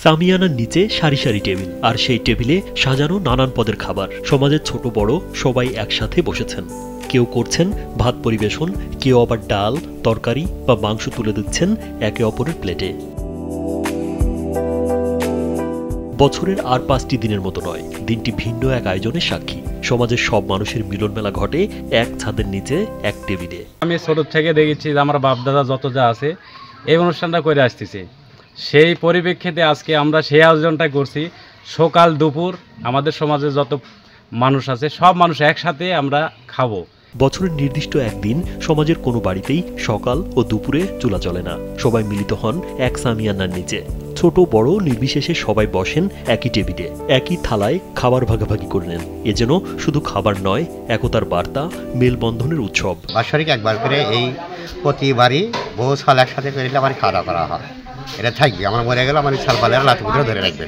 সামিয়ানার নিচে সারি সারি টেবিল, আর সেই টেবিলে সাজানো নানান পদের খাবার। সমাজের ছোট বড় সবাই একসাথে বসেছেন। কেউ করছেন ভাত পরিবেশন, কেউ আবার ডাল, তরকারি বা মাংস তুলে দিচ্ছেন একে অপরের প্লেটে। বছরের আর 5টি দিনের মতো নয়, দিনটি ভিন্ন এক আয়োজনের সাক্ষী। সমাজের সব মানুষের মিলন মেলা ঘটে এক ছাদের নিচে, এক টেবিলে। আমি ছোট থেকে দেখেছি যে আমার বাপ দাদা যত যা আছে এই অনুষ্ঠানটা করে আসতেছে। সেই পরিপ্রেক্ষিতে আজকে আমরা সেই আয়োজনটা করছি। সকাল দুপুর আমাদের সমাজে যত মানুষ আছে সব মানুষ একসাথে আমরা খাবো। বছরের নির্দিষ্ট একদিন সমাজের কোনো বাড়িতেই সকাল ও দুপুরে চুলা চলে না। সবাই মিলিত হন এক সামিয়ানার নিচে। ছোট বড় নির্বিশেষে সবাই বসেন একই টেবিলে, একই থালায় খাবার ভাগাভাগি করে নেন। এ যেন শুধু খাবার নয়, একতার বার্তা, মেলবন্ধনের উৎসব। বাৎসরিক একবার করে এই প্রতিবারই বহু সাল একসাথে পেরিলে আমার খাওয়া করা হয়। এটা থাকবে, আমার মরে গেলে আমার সালপালের লাঠি করে ধরে রাখবে।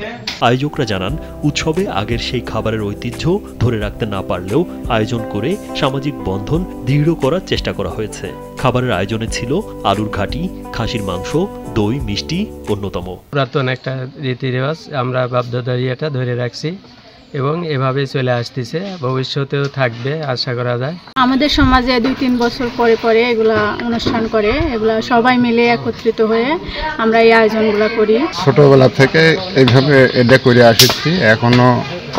আয়োজকরা জানান, উৎসবে আগের সেই খাবারের ঐতিহ্য ধরে রাখতে না পারলেও আয়োজন করে সামাজিক বন্ধন দৃঢ় করার চেষ্টা করা হয়েছে। খাবারের আয়োজনে ছিল আলুর ঘাটি, খাসির মাংস, দই, মিষ্টি অন্যতম। পুরাতন একটা রীতি রেওয়াজ আমরা বাপদাদার এটা ধরে রাখছি এবং এভাবে চলে আসতেছে, ভবিষ্যতেও থাকবে আশা করা যায়। আমাদের সমাজে 2-3 বছর পরে পরে এগুলা অনুষ্ঠান করে, এগুলা সবাই মিলে একত্রিত হয়ে আমরা এই আয়োজনগুলো করি। ছোটবেলা থেকে এইভাবে এটা করে আসছি, এখনো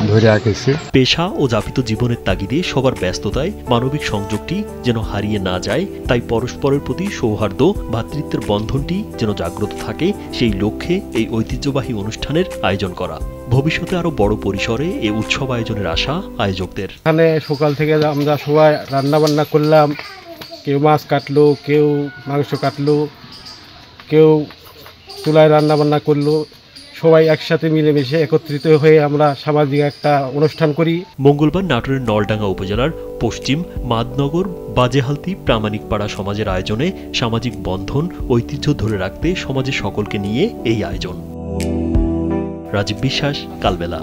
ধরে রাখছি। পেশা ও যাপিত জীবনের তাগিদে সবার ব্যস্ততায় মানবিক সংযোগটি যেন হারিয়ে না যায়, তাই পরস্পরের প্রতি সৌহার্দ্য, ভ্রাতৃত্বের বন্ধনটি যেন জাগ্রত থাকে, সেই লক্ষ্যে এই ঐতিহ্যবাহী অনুষ্ঠানের আয়োজন করা। ভবিষ্যতে আরো বড় পরিসরে এই উৎসব আয়োজনের আশা আয়োজকদের। এখানে সকাল থেকে আমরা সবাই রান্না বান্না করলাম, কেউ মাছ কাটলো, কেউ মাংস কাটলো, কেউ চুলায় রান্না বান্না করলো। সবাই একসাথে মিলেমিশে একত্রিত হয়ে আমরা সামাজিক একটা অনুষ্ঠান করি। মঙ্গলবার নাটোরের নলডাঙ্গা উপজেলার পশ্চিম মাদনগর বাজেহালতি প্রামাণিকপাড়া সমাজের আয়োজনে সামাজিক বন্ধন, ঐতিহ্য ধরে রাখতে সমাজের সকলকে নিয়ে এই আয়োজন। রাজীব বিশ্বাস, কালবেলা।